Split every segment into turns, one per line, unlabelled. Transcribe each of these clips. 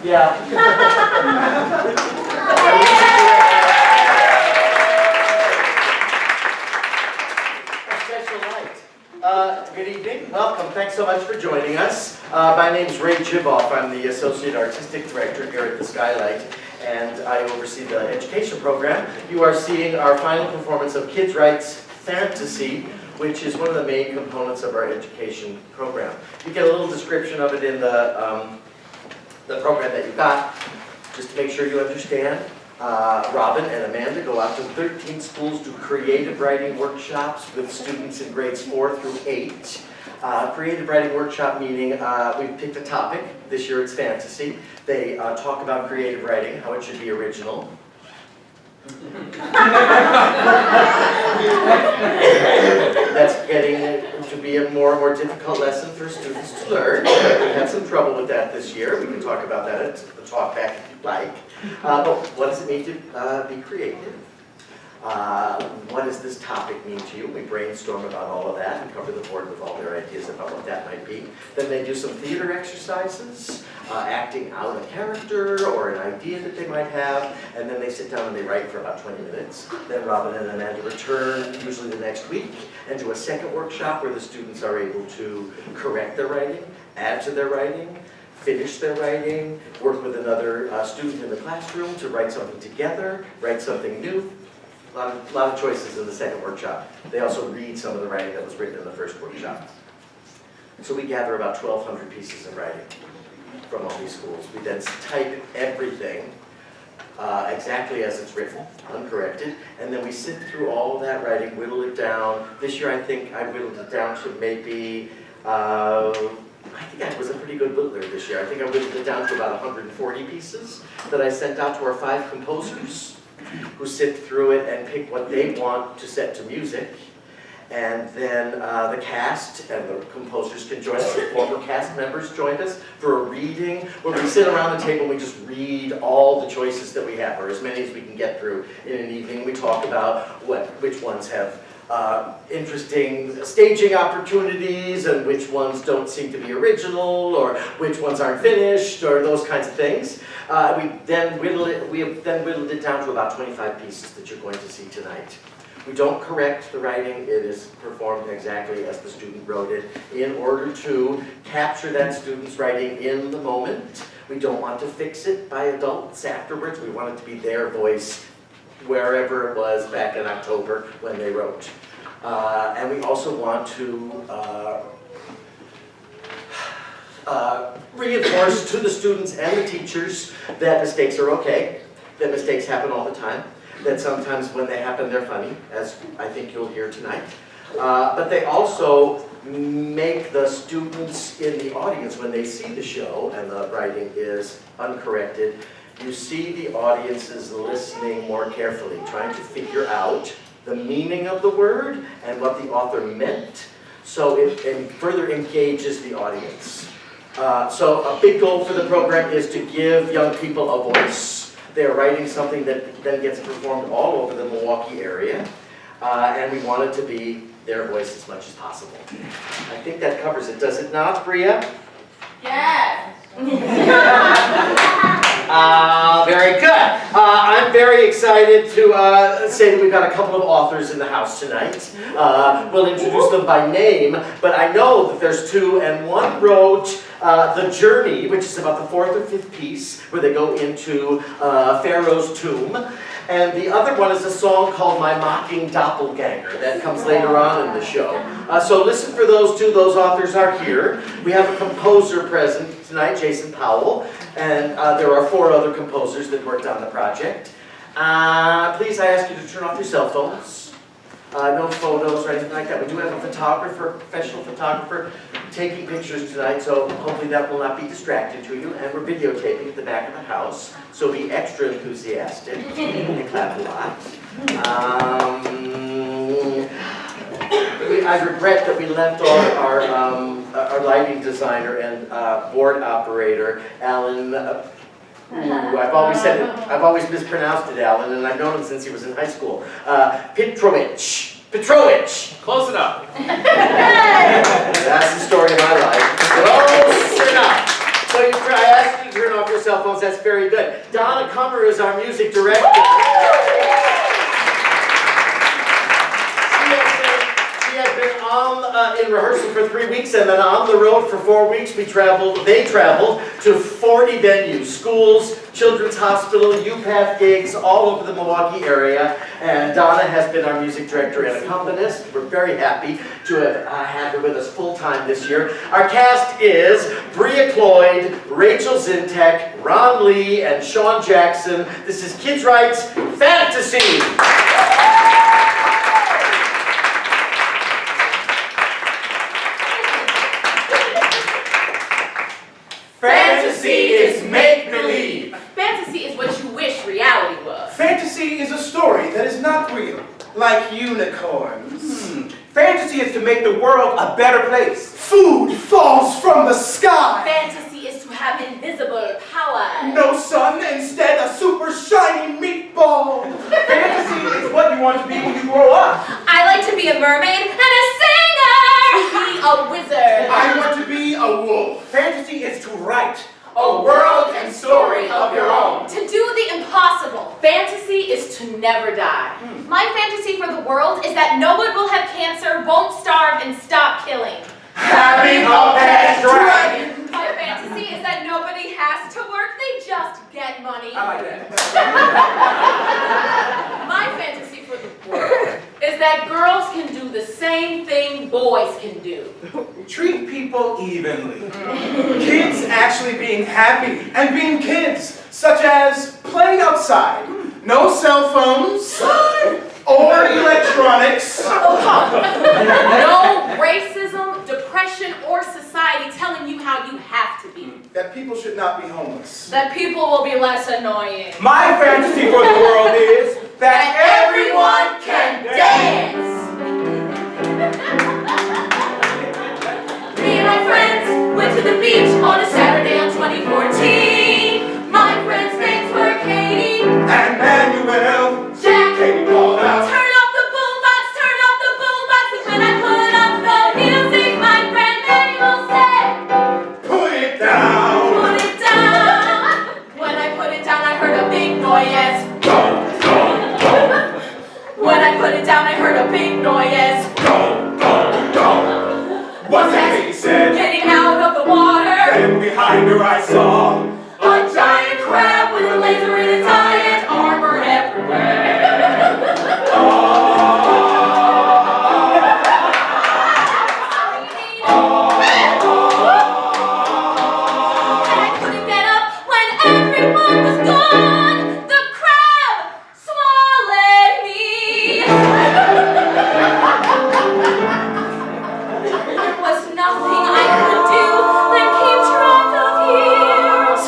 Yeah. Special light. Good evening. Welcome. Thanks so much for joining us. My name's Ray Jivoff. I'm the Associate Artistic Director here at the Skylight, and I oversee the education program. You are seeing our final performance of KidsWrites Fantasy, which is one of the main components of our education program. You get a little description of it in the program that you got. Just to make sure you understand, Robin and Amanda go out to 13 schools, do creative writing workshops with students in grades 4 through 8. Creative writing workshop meaning we've picked a topic. This year it's fantasy. They talk about creative writing, how it should be original. That's getting to be a more and more difficult lesson for students to learn. We had some trouble with that this year. We can talk about that at the talk back if you'd like. But what does it mean to be creative? What does this topic mean to you? We brainstorm about all of that and cover the board with all their ideas about what that might be. Then they do some theater exercises, acting out a character or an idea that they might have, and then they sit down and they write for about 20 minutes. Then Robin and Amanda return, usually the next week, and do a second workshop where the students are able to correct their writing, add to their writing, finish their writing, work with another student in the classroom to write something together, write something new. A lot of choices in the second workshop. They also read some of the writing that was written in the first workshop. So we gather about 1,200 pieces of writing from all these schools. We then type everything exactly as it's written, uncorrected, and then we sit through all of that writing, whittle it down. This year I think I whittled it down to maybe, I think I was a pretty good whittler this year. I think I whittled it down to about 140 pieces that I sent out to our 5 composers, who sit through it and pick what they want to set to music. And then the cast and the composers can join us. The former cast members joined us for a reading where we sit around the table and we just read all the choices that we have, or as many as we can get through in an evening. We talk about which ones have interesting staging opportunities and which ones don't seem to be original, or which ones aren't finished, or those kinds of things. We have then whittled it down to about 25 pieces that you're going to see tonight. We don't correct the writing. It is performed exactly as the student wrote it in order to capture that student's writing in the moment. We don't want to fix it by adults afterwards. We want it to be their voice wherever it was back in October when they wrote. And we also want to reinforce to the students and the teachers that mistakes are okay, that mistakes happen all the time, that sometimes when they happen they're funny, as I think you'll hear tonight. But they also make the students in the audience, when they see the show and the writing is uncorrected, you see the audiences listening more carefully, trying to figure out the meaning of the word and what the author meant, so it further engages the audience. So a big goal for the program is to give young people a voice. They're writing something that then gets performed all over the Milwaukee area, and we want it to be their voice as much as possible. I think that covers it. Does it not, Bria?
Yes!
Very good. I'm very excited to say that we've got a couple of authors in the house tonight. We'll introduce them by name, but I know that there's 2, and one wrote The Journey, which is about the 4th or 5th piece, where they go into Pharaoh's tomb. And the other one is a song called My Mocking Doppelganger that comes later on in the show. So listen for those 2. Those authors are here. We have a composer present tonight, Jason Powell, and there are 4 other composers that worked on the project. Please, I ask you to turn off your cell phones. No photos or anything like that. We do have a photographer, professional photographer, taking pictures tonight, so hopefully that will not be distracting to you. And we're videotaping at the back of the house, so be extra enthusiastic and clap a lot. I regret that we left our lighting designer and board operator, Alan. I've always mispronounced it, Alan, and I've known him since he was in high school. Petrovich.
Close enough.
That's the story of my life. Close enough. So I asked you to turn off your cell phones. That's very good. Donna Comer is our music director. She has been in rehearsal for 3 weeks and then on the road for 4 weeks. They traveled to 40 venues, schools, children's hospital, UPath gigs, all over the Milwaukee area. And Donna has been our music director and accompanist. We're very happy to have had her with us full-time this year. Our cast is Bria Cloyd, Rachel Zintek, Ron Lee, and Sean Jackson. This is KidsWrites Fantasy.
Fantasy is make-believe.
Fantasy is what you wish reality was.
Fantasy is a story that is not real, like unicorns. Fantasy is to make the world a better place. Food falls from the sky.
Fantasy is to have invisible power.
No sun, instead a super shiny meatball. Fantasy is what you want to be when you grow up.
I like to be a mermaid and a singer. Be a wizard.
I want to be a wolf. Fantasy is to write
A world and story of your own.
own.
To do the impossible. Fantasy is to never die. My fantasy for the world is that no one will have cancer, won't starve, and stop killing.
Having a pet dragon.
My fantasy is that nobody has to work, they just get money.
I like that.
My fantasy for the world is that girls can do the same thing boys can do.
Treat people evenly. Kids actually being happy and being kids, such as playing outside. No cell phones or electronics.
No racism, depression, or society telling you how you have to be.
That people should not be homeless.
That people will be less annoying.
My fantasy for the world is that
everyone can dance. Me and my friends went to the beach on a Saturday on 2014. My friends' names were Katie
and Manuel.
Jack.
Katie called out.
Turn up the boombox, turn up the boombox. And when I put up the music, my friend Manuel said,
Put it down.
put it down. When I put it down, I heard a big noise. When I put it down, I heard a big noise.
What's that Katie said?
Getting out of the water.
And behind her I saw
A giant crab with a laser in its eye and armor everywhere. And I couldn't get up when everyone was gone. The crab swallowed me. There was nothing I could do but keep track of years.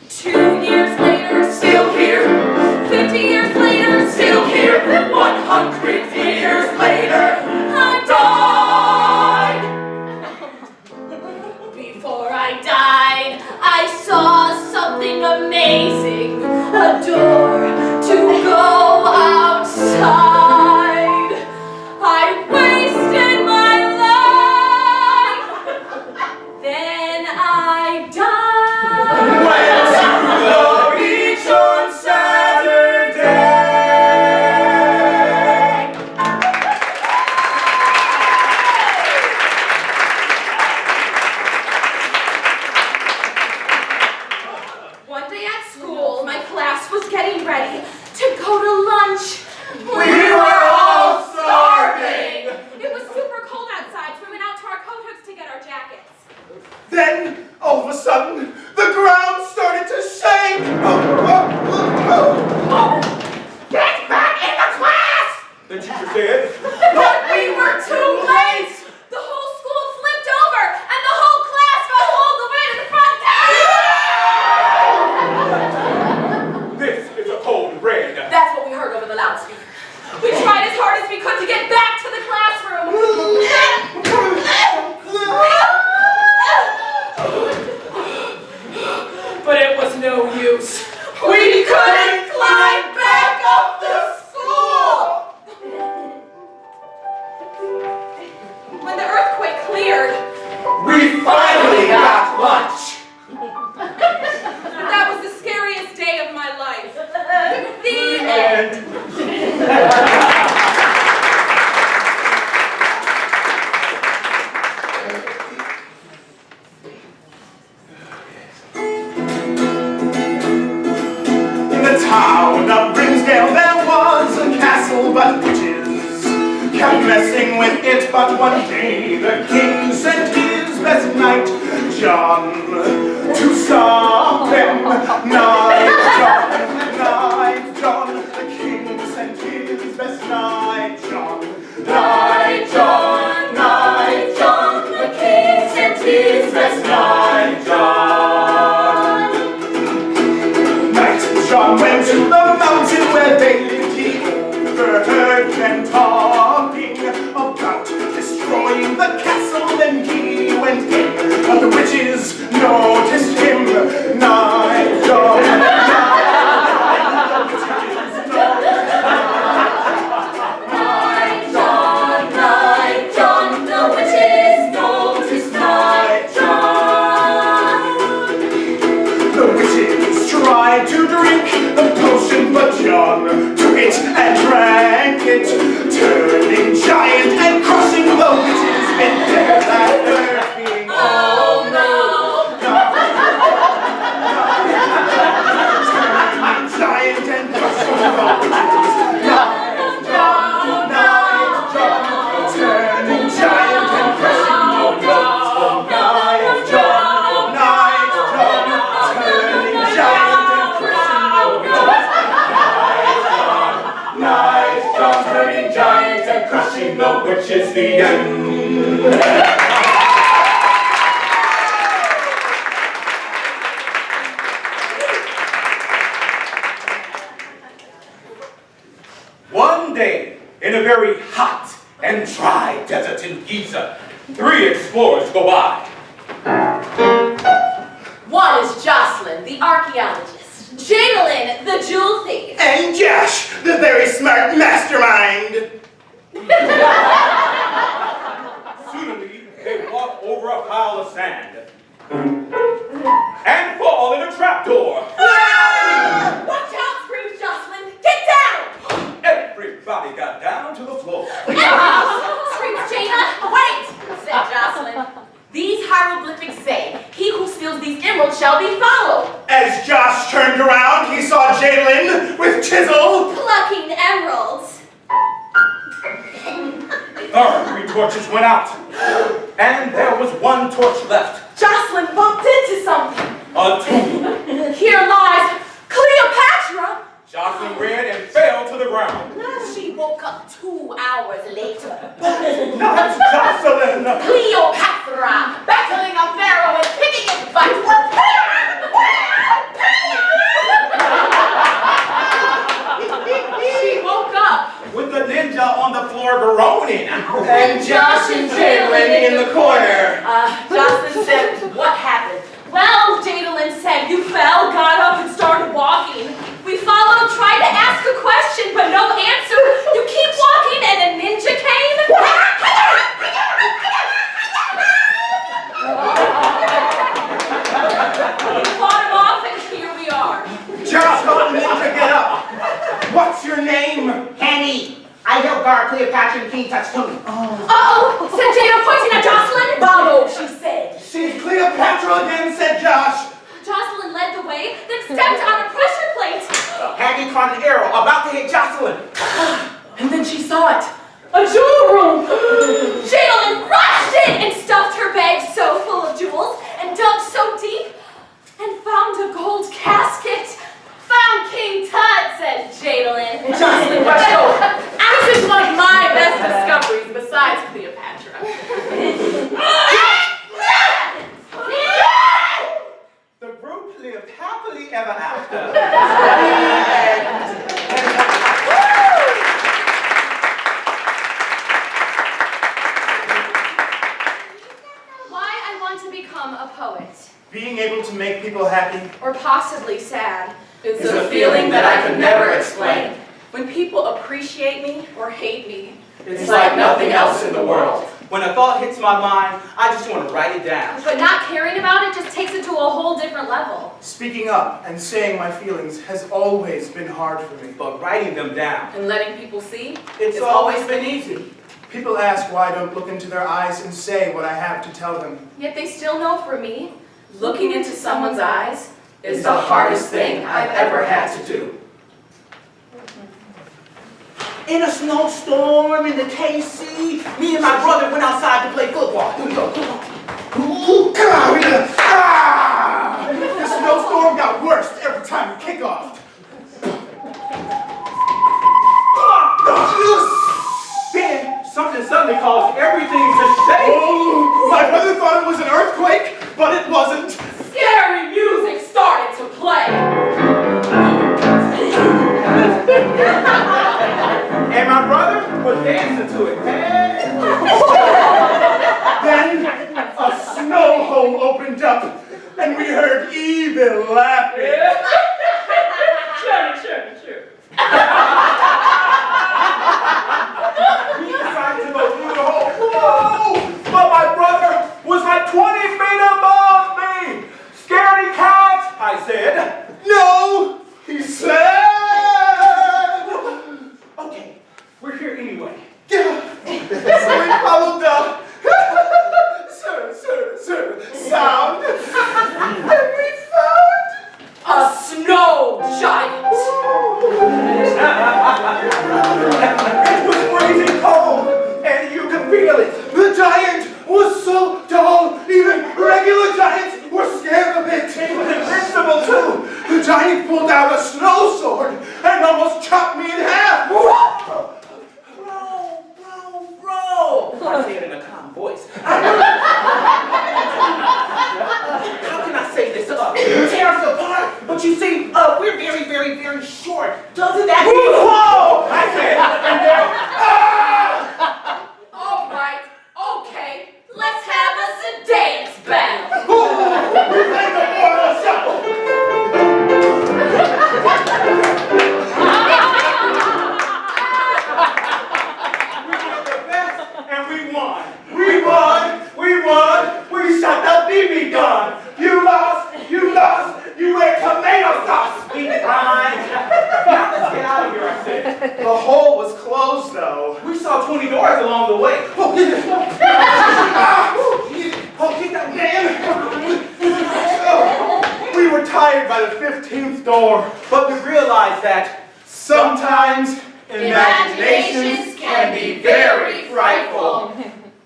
2 years later, still here. 50 years later, still here. 100 years later, I died. Before I died, I saw something amazing. A door to go outside. I wasted my life. Then I died.
Went to the beach on Saturday.
One day at school, my class was getting ready to go to lunch.
We were all starving.
It was super cold outside, so we went out to our coat hoods to get our jackets.
Then, all of a sudden, the ground started to shake.
Get back in the class!
The teacher said,
But we were too late! The whole school flipped over, and the whole class fell all the way to the front desk!
This is a cold red.
That's what we heard over the loudspeaker. We tried as hard as we could to get back to the classroom.
town of Brinsdale there was a castle, but witches kept messing with it. But one day the king sent his best knight, John, to stop them. Knight John, the king sent his best knight, John.
Knight John, the king sent his best
Knight John. Knight John went to the mountain where they lived. He overheard them talking about destroying the castle. Then he went in, but the witches noticed him. Knight John, to drink the potion, but John took it and drank it, turning giant and crushing the witches in their laughing. Oh no! Turning giant and crushing the witches. Knight John, turning giant and crushing the witches. Knight John, turning giant. Turning giants and crushing the witches, the end.
One day, in a very hot and dry desert in Giza, 3 explorers go by.
One is Jocelyn, the archaeologist. Jadalyn, the jewel thief.
And Josh, the very smart mastermind.
Suddenly, they walk over a pile of sand and fall in a trapdoor.
Watch out, screams Jocelyn. Get down!
Everybody got down to the floor.
Screams Jana. Wait, said Jocelyn. These hieroglyphics say, he who steals these emeralds shall be followed.
As Josh turned around, he saw Jalen with chisel
Plucking emeralds.
3 torches went out, and there was 1 torch left.
Jocelyn bumped into something.
A tomb.
Here lies Cleopatra.
Jocelyn ran and fell to the ground.
She woke up 2 hours later.
not Jocelyn.
Cleopatra, battling a pharaoh and kicking his butt. She woke up.
With the ninja on the floor groaning.
And Josh and Jalen in the corner.
Jocelyn said, what happened? Well, Jadalyn said, you fell, got up, and started walking. We followed, tried to ask a question, but no answer. You keep walking, and a ninja came. We fought him off, and here we are.
Josh, help the ninja get up. What's your name?
Henny, I helped guard Cleopatra and King Touchstone.
Uh-oh, said Jada, pointing at Jocelyn. Bravo, she said.
She's Cleopatra again, said Josh.
Jocelyn led the way, then stepped on a pressure plate.
Haggy caught an arrow about to hit Jocelyn.
And then she saw it. A jewel room! Jadalyn rushed in and stuffed her bag so full of jewels and dug so deep and found a gold casket. Found King Tut, said Jadalyn. Jocelyn rushed over. This is one of my best discoveries besides Cleopatra.
The group lived happily ever after.
Why I want to become a poet,
Being able to make people happy.
or possibly sad, is
It's a feeling that I could never explain.
When people appreciate me or hate me,
It's like nothing else in the world. When a thought hits my mind, I just want to write it down.
but not caring about it just takes it to a whole different level.
Speaking up and saying my feelings has always been hard for me.
But writing them down,
And letting people see,
it's always been easy.
People ask why I don't look into their eyes and say what I have to tell them.
yet they still know for me, looking into someone's eyes is the hardest thing I've ever had to do.
In a snowstorm in the KC, me and my brother went outside to play football. Here we go, come on.
Ooh, come on, ah! The snowstorm got worse every time we kick off.
Then something suddenly caused everything to shake.
Oh, my brother thought it was an earthquake, but it wasn't.
Scary music started to play.
And my brother was dancing to it.
Then a snow hole opened up, and we heard evil laughing.
Sure. We decided to go through the hole. Whoa! But my brother was like 20 feet above me. Scaredy cat, I said.
No, he said.
Okay, we're here anyway.
Yeah. So we followed the sound, and we found
A snow giant.
It was freezing cold, and you could feel it.
the giant was so tall, even regular giants were scared of it.
It was invincible too.
The giant pulled out a snow sword and almost chopped me in half.
Bro. I say it in a calm voice. How can I say this? Tear us apart. But you see, we're very, very, very short. Doesn't that mean? Whoa! I said, and then,
All right, okay, let's have us a dance battle.
and we won. We shot the BB gun. You lost. You ate tomato sauce. We tried. Now let's get out of here, I said.
The hole was closed, though.
We saw 20 doors along the way.
Oh, get that man! We were tired by the 15th door,
But we realized that
sometimes
Imaginations can be very frightful.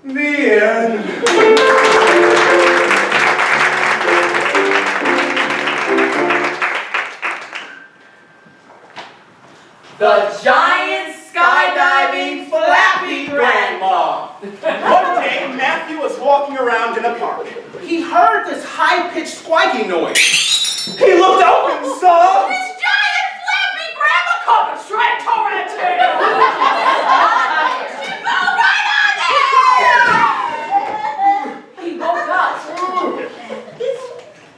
The end.
The giant skydiving flappy grandma.
One day, Matthew was walking around in a park.
he heard this high-pitched squeaking noise.
He looked up and saw...
This giant flappy grandma coming straight toward him. She fell right on it. He woke up.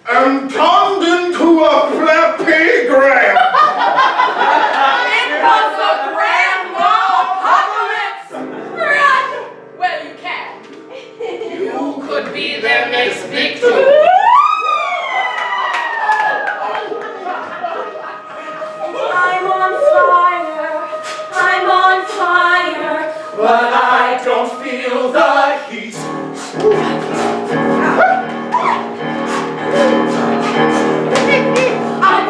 and turned into a flappy gram.
It was a grandma apocalypse. Run where you can. You could be their next victim. I'm on fire, but I don't feel the heat. I'm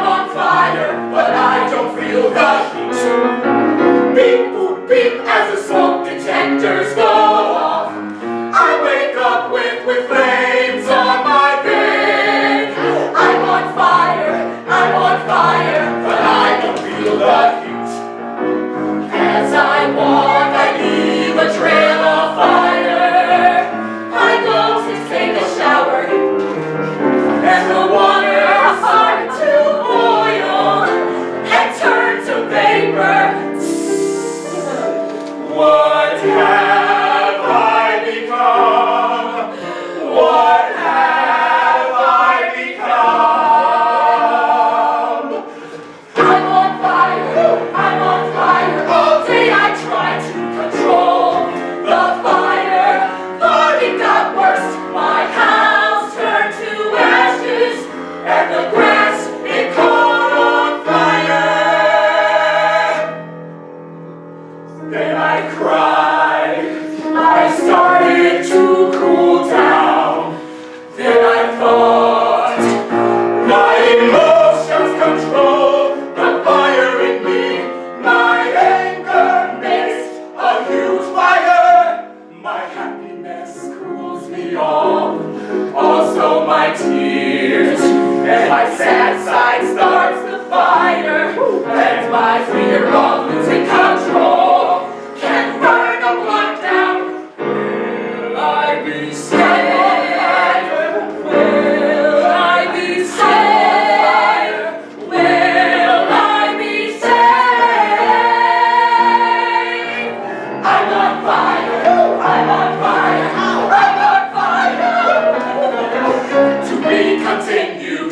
on fire, but I don't feel the heat. Beep, boop, beep, as the smoke detectors go off. I wake up with flames on my bed. I'm on fire, but I don't feel the heat. As I walk, I leave a trail of fire. I go to take a shower, and the water started to boil and turn to vapor. What have I become? What have I become? I'm on fire. All day I try to control the fire, but it got worse. My house turned to ashes, and the grass, it caught on fire. Then I cried. I started to cool down. my fear of losing control can burn a block down. Will I be safe? Will I be safe? Will I be safe? I'm on fire, I'm on fire, I'm on fire. To be continued.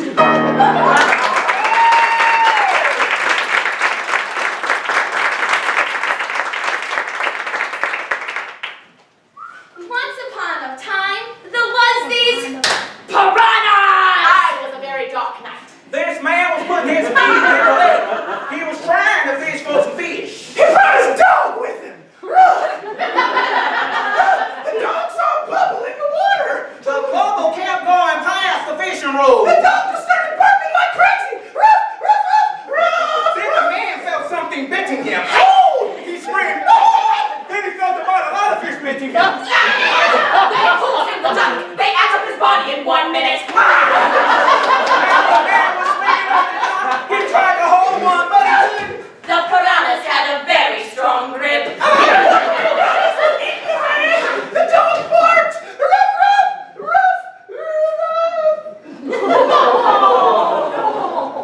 Once upon a time, there was these
Piranhas! I was a very dark night.
This man was putting his feet in the lake. He was trying to fish for some fish.
He brought his dog with him. Ruff! The dog saw a bubble in the water.
The bubble kept going past the fishing rod.
The dog just started barking like crazy. Ruff, ruff, ruff, ruff.
Then the man felt something biting him. Oh! He screamed, oh! Then he felt about a lot of fish biting him.
They pulled him the duck. They ate up his body in 1 minute.
And the man was swinging on the dock. He tried to hold one, but he couldn't.
The piranhas had a very strong grip.
The dog barked. Ruff, ruff, ruff, ruff.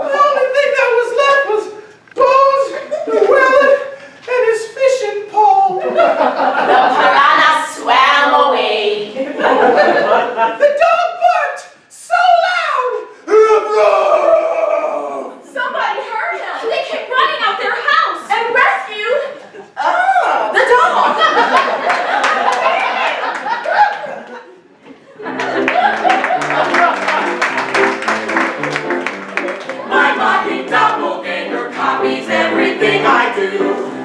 The only thing that was left was Bose, Llewellyn, and his fishing pole.
The piranha swam away.
The dog barked so loud.
Somebody heard him. They came running out their house and rescued the dog. My mocking doppelganger copies everything I do.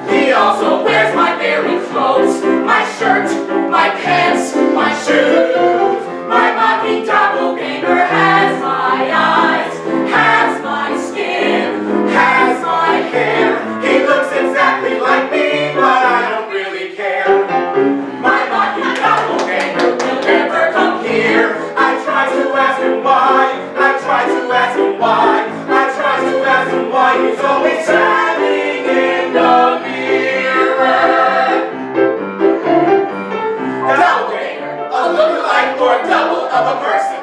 He also wears my very clothes, my shirt, my pants, my shoes. My mocking doppelganger has my eyes, has my skin, has my hair. He looks exactly like me, but I don't really care. My mocking doppelganger will never come here. I try to ask him why, I try to ask him why, I try to ask him why he's always standing in the mirror. Doppelganger, a lookalike or double of a person.